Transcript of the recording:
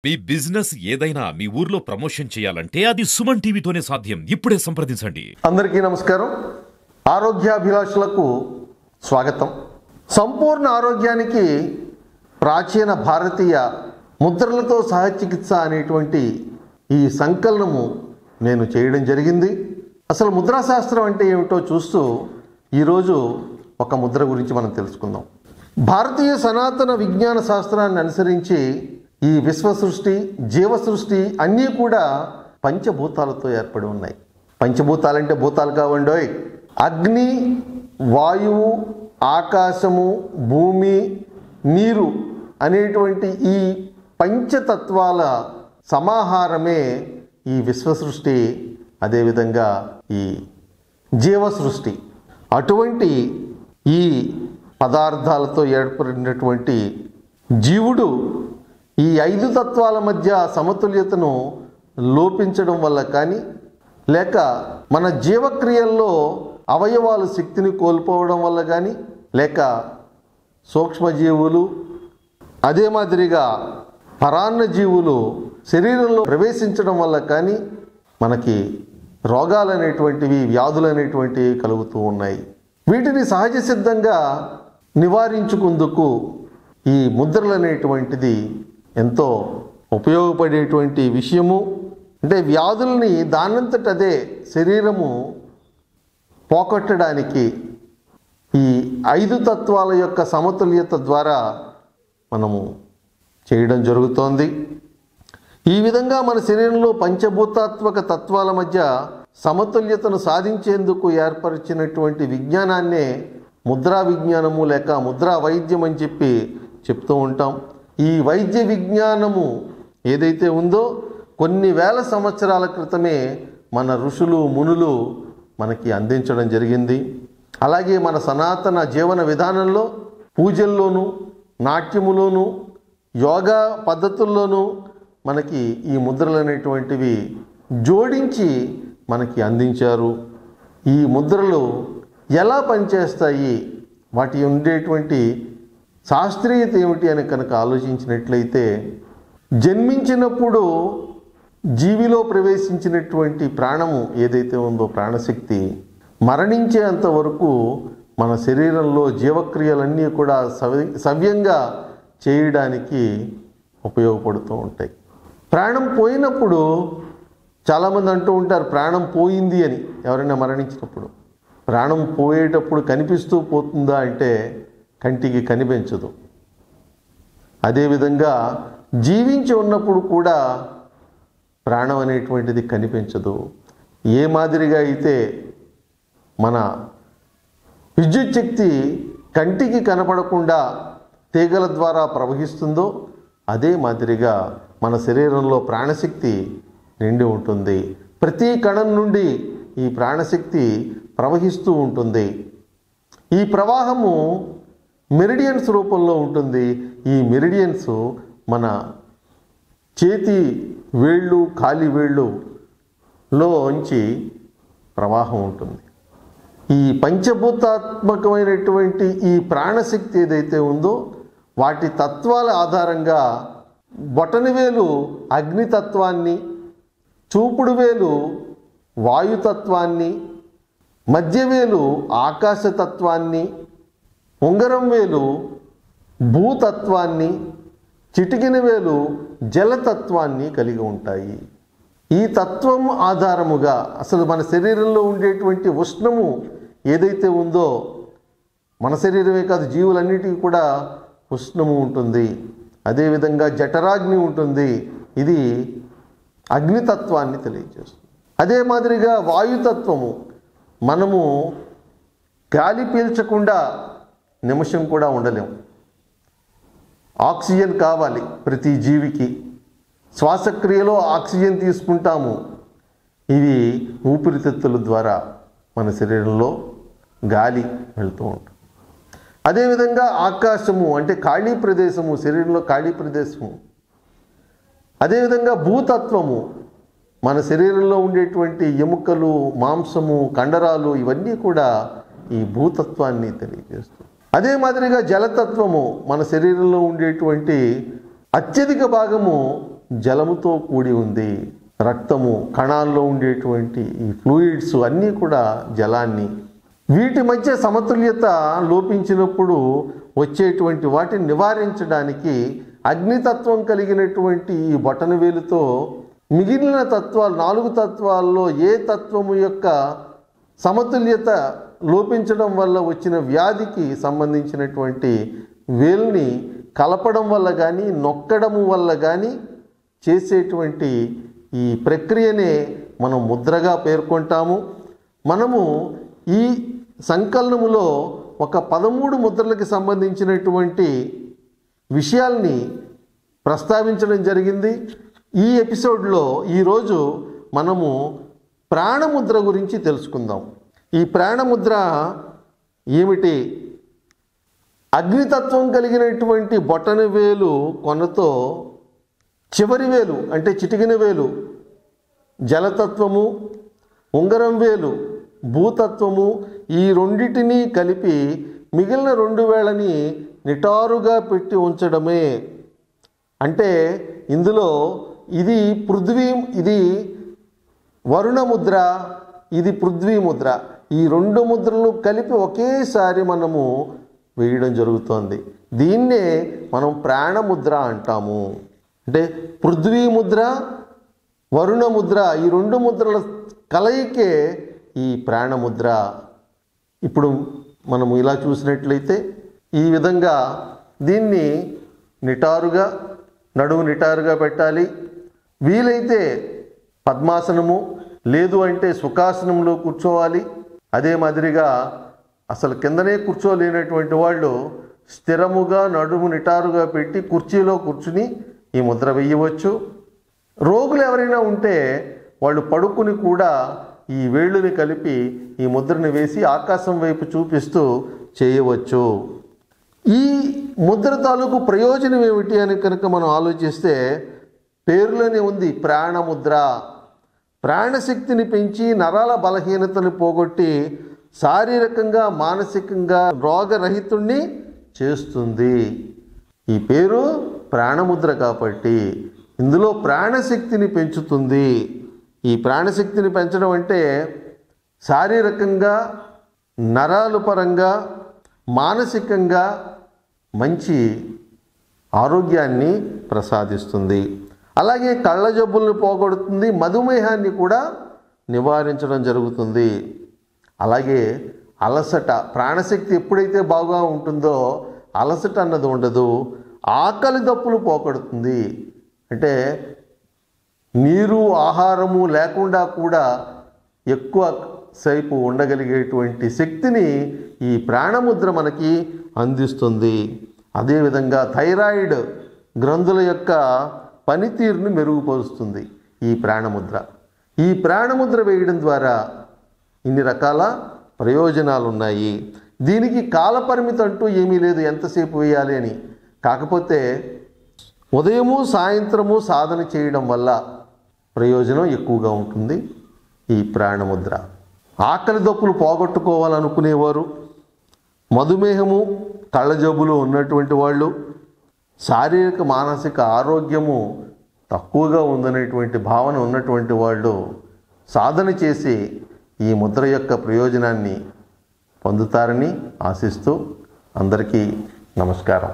మీ business ఏదైనా మీ ఊర్లో promotion చేయాలంటే అది సుమన్ టీవీతోనే సాధ్యం. ఇప్పుడే సంప్రదించండి. అందరికీ నమస్కారం. ఆరోగ్యాభిలాషులకు స్వాగతం. సంపూర్ణ ఆరోగ్యానికి ప్రాచీన భారతీయ ముద్రలతో సహచికిత్స అనేటువంటి ఈ సంకలనము నేను చేయడం జరిగింది. అసలు ముద్రాశాస్త్రం అంటే ఏమిటో చూస్తూ ఈరోజు ఒక ముద్ర గురించి మనం తెలుసుకుందాం. భారతీయ సనాతన విజ్ఞాన శాస్త్రాన్ని అనుసరించి ఈ విశ్వ సృష్టి, జీవ సృష్టి అన్నీ కూడా పంచభూతాలతో ఏర్పడి ఉన్నాయి. పంచభూతాలంటే భూతాలు కావండోయ్. అగ్ని, వాయువు, ఆకాశము, భూమి, నీరు అనేటువంటి ఈ పంచతత్వాల సమాహారమే ఈ విశ్వ సృష్టి, అదేవిధంగా ఈ జీవ సృష్టి. అటువంటి ఈ పదార్థాలతో ఏర్పడినటువంటి జీవుడు ఈ ఐదు తత్వాల మధ్య సమతుల్యతను లోపించడం వల్ల కానీ, లేక మన జీవక్రియల్లో అవయవాలు శక్తిని కోల్పోవడం వల్ల కానీ, లేక సూక్ష్మజీవులు అదే మాదిరిగా పరాన్న జీవులు శరీరంలో ప్రవేశించడం వల్ల కానీ మనకి రోగాలు అనేటువంటివి, వ్యాధులు అనేటువంటివి కలుగుతూ ఉన్నాయి. వీటిని సహజ సిద్ధంగా నివారించుకుందుకు ఈ ముద్రలు అనేటువంటిది ఎంతో ఉపయోగపడేటువంటి విషయము. అంటే వ్యాధుల్ని దానంతట అదే శరీరము పోగొట్టడానికి ఈ ఐదు తత్వాల యొక్క సమతుల్యత ద్వారా మనము చేయడం జరుగుతోంది. ఈ విధంగా మన శరీరంలో పంచభూతాత్మక తత్వాల మధ్య సమతుల్యతను సాధించేందుకు ఏర్పరిచినటువంటి విజ్ఞానాన్నే ముద్రా విజ్ఞానము లేక ముద్రా వైద్యం అని చెప్పి చెప్తూ ఉంటాం. ఈ వైద్య విజ్ఞానము ఏదైతే ఉందో కొన్ని వేల సంవత్సరాల క్రితమే మన ఋషులు, మునులు మనకి అందించడం జరిగింది. అలాగే మన సనాతన జీవన విధానంలో పూజల్లోనూ, నాట్యములోనూ, యోగా పద్ధతుల్లోనూ మనకి ఈ ముద్రలు అనేటువంటివి జోడించి మనకి అందించారు. ఈ ముద్రలు ఎలా పనిచేస్తాయి, వాటి ఉండేటువంటి శాస్త్రీయత ఏమిటి అని కనుక ఆలోచించినట్లయితే, జన్మించినప్పుడు జీవిలో ప్రవేశించినటువంటి ప్రాణము ఏదైతే ఉందో ప్రాణశక్తి మరణించేంత వరకు మన శరీరంలో జీవక్రియలన్నీ కూడా సవ్యంగా చేయడానికి ఉపయోగపడుతూ ఉంటాయి. ప్రాణం పోయినప్పుడు చాలామంది అంటూ ఉంటారు ప్రాణం పోయింది అని. ఎవరైనా మరణించినప్పుడు ప్రాణం పోయేటప్పుడు కనిపిస్తూ పోతుందా అంటే కంటికి కనిపించదు. అదేవిధంగా జీవించి ఉన్నప్పుడు కూడా ప్రాణం అనేటువంటిది కనిపించదు. ఏ మాదిరిగా అయితే మన విద్యుత్ శక్తి కంటికి కనపడకుండా తీగల ద్వారా ప్రవహిస్తుందో అదే మాదిరిగా మన శరీరంలో ప్రాణశక్తి నిండి ఉంటుంది. ప్రతి కణం నుండి ఈ ప్రాణశక్తి ప్రవహిస్తూ ఉంటుంది. ఈ ప్రవాహము మెరిడియన్స్ రూపంలో ఉంటుంది. ఈ మెరిడియన్స్ మన చేతి వేళ్ళు, కాలి వేళ్ళులో ఉంచి ప్రవాహం ఉంటుంది. ఈ పంచభూతాత్మకమైనటువంటి ఈ ప్రాణశక్తి ఏదైతే ఉందో వాటి తత్వాల ఆధారంగా బొటనవేలు అగ్నితత్వాన్ని, చూపుడు వేలు వాయుతత్వాన్ని, మధ్యవేలు ఆకాశతత్వాన్ని, ఉంగరం వేలు భూతత్వాన్ని, చిటికిన వేలు జలతత్వాన్ని కలిగి ఉంటాయి. ఈ తత్వం ఆధారముగా అసలు మన శరీరంలో ఉండేటువంటి ఉష్ణము ఏదైతే ఉందో, మన శరీరమే కాదు జీవులన్నిటికీ కూడా ఉష్ణము ఉంటుంది. అదేవిధంగా జఠరాగ్ని ఉంటుంది. ఇది అగ్నితత్వాన్ని తెలియజేస్తుంది. అదే మాదిరిగా వాయుతత్వము, మనము గాలి పీల్చకుండా నిమిషం కూడా ఉండలేము. ఆక్సిజన్ కావాలి ప్రతి జీవికి. శ్వాసక్రియలో ఆక్సిజన్ తీసుకుంటాము. ఇవి ఊపిరితిత్తుల ద్వారా మన శరీరంలో గాలి వెళ్తూ ఉంటుంది. అదేవిధంగా ఆకాశము అంటే ఖాళీ ప్రదేశము, శరీరంలో ఖాళీ ప్రదేశము. అదేవిధంగా భూతత్వము, మన శరీరంలో ఉండేటువంటి ఎముకలు, మాంసము, కండరాలు ఇవన్నీ కూడా ఈ భూతత్వాన్ని తెలియజేస్తుంది. అదే మాదిరిగా జలతత్వము, మన శరీరంలో ఉండేటువంటి అత్యధిక భాగము జలముతో కూడి ఉంది. రక్తము, కణాల్లో ఉండేటువంటి ఈ ఫ్లూయిడ్స్ అన్నీ కూడా జలాన్ని. వీటి మధ్య సమతుల్యత లోపించినప్పుడు వచ్చేటువంటి వాటిని నివారించడానికి అగ్నితత్వం కలిగినటువంటి ఈ బొటనవేలుతో మిగిలిన తత్వాలు, 4 తత్వాల్లో ఏ తత్వము యొక్క సమతుల్యత లోపించడం వల్ల వచ్చిన వ్యాధికి సంబంధించినటువంటి వేలుని కలపడం వల్ల కానీ నొక్కడము వల్ల కానీ చేసేటువంటి ఈ ప్రక్రియనే మనం ముద్రగా పేర్కొంటాము. మనము ఈ సంకలనములో ఒక 13 ముద్రలకు సంబంధించినటువంటి విషయాల్ని ప్రస్తావించడం జరిగింది. ఈ ఎపిసోడ్లో ఈరోజు మనము ప్రాణముద్ర గురించి తెలుసుకుందాం. ఈ ప్రాణముద్ర ఏమిటి? అగ్నితత్వం కలిగినటువంటి బొటన వేలు కొనతో చివరి వేలు అంటే చిటికిన వేలు జలతత్వము, ఉంగరం వేలు భూతత్వము, ఈ రెండిటినీ కలిపి మిగిలిన 2 వేళ్ళని నిటారుగా పెట్టి ఉంచడమే. అంటే ఇందులో ఇది పృథ్వీ, ఇది వరుణ ముద్ర, ఇది పృథ్వీ ముద్ర. ఈ 2 ముద్రలు కలిపి ఒకేసారి మనము వేయడం జరుగుతోంది. దీన్నే మనం ప్రాణముద్ర అంటాము. అంటే పృథ్వీ ముద్ర, వరుణ ముద్ర, ఈ 2 ముద్రల కలయికే ఈ ప్రాణముద్ర. ఇప్పుడు మనము ఇలా చూసినట్లయితే ఈ విధంగా దీన్ని నిటారుగా, నడుము నిటారుగా పెట్టాలి. వీలైతే పద్మాసనము, లేదు అంటే సుఖాసనంలో కూర్చోవాలి. అదే మాదిరిగా అసలు కిందనే కూర్చోలేనటువంటి వాళ్ళు స్థిరముగా నడుము నిటారుగా పెట్టి కుర్చీలో కూర్చుని ఈ ముద్ర వేయవచ్చు. రోగులు ఎవరైనా ఉంటే వాళ్ళు పడుకుని కూడా ఈ వేళ్ళుని కలిపి ఈ ముద్రని వేసి ఆకాశం వైపు చూపిస్తూ చేయవచ్చు. ఈ ముద్ర తాలూకు ప్రయోజనం ఏమిటి అని కనుక మనం ఆలోచిస్తే పేరులోనే ఉంది ప్రాణముద్ర. ప్రాణశక్తిని పెంచి నరాల బలహీనతను పోగొట్టి శారీరకంగా మానసికంగా రోగరహితుణ్ణి చేస్తుంది. ఈ పేరు ప్రాణముద్ర కాబట్టి ఇందులో ప్రాణశక్తిని పెంచుతుంది. ఈ ప్రాణశక్తిని పెంచడం అంటే శారీరకంగా, నరాల పరంగా, మానసికంగా మంచి ఆరోగ్యాన్ని ప్రసాదిస్తుంది. అలాగే కళ్ళ జబ్బులను పోగొడుతుంది, మధుమేహాన్ని కూడా నివారించడం జరుగుతుంది. అలాగే అలసట, ప్రాణశక్తి ఎప్పుడైతే బాగా ఉంటుందో అలసట అన్నది ఉండదు. ఆకలి దప్పులు పోగొడుతుంది. అంటే నీరు, ఆహారము లేకుండా కూడా ఎక్కువ సేపు ఉండగలిగేటువంటి శక్తిని ఈ ప్రాణముద్ర మనకి అందిస్తుంది. అదేవిధంగా థైరాయిడ్ గ్రంథుల యొక్క పనితీరును మెరుగుపరుస్తుంది ఈ ప్రాణముద్ర. ఈ ప్రాణముద్ర వేయడం ద్వారా ఇన్ని రకాల ప్రయోజనాలు ఉన్నాయి. దీనికి కాలపరిమితి అంటూ ఏమీ లేదు ఎంతసేపు వేయాలి అని. కాకపోతే ఉదయము సాయంత్రము సాధన చేయడం వల్ల ప్రయోజనం ఎక్కువగా ఉంటుంది ఈ ప్రాణముద్ర. ఆకలి దప్పులు పోగొట్టుకోవాలనుకునేవారు, మధుమేహము, కళ్ళ జబ్బులు ఉన్నటువంటి వాళ్ళు, శారీరక మానసిక ఆరోగ్యము తక్కువగా ఉందనేటువంటి భావన ఉన్నటువంటి వాళ్ళు సాధన చేసి ఈ ముద్ర యొక్క ప్రయోజనాన్ని పొందుతారని ఆశిస్తూ అందరికీ నమస్కారం.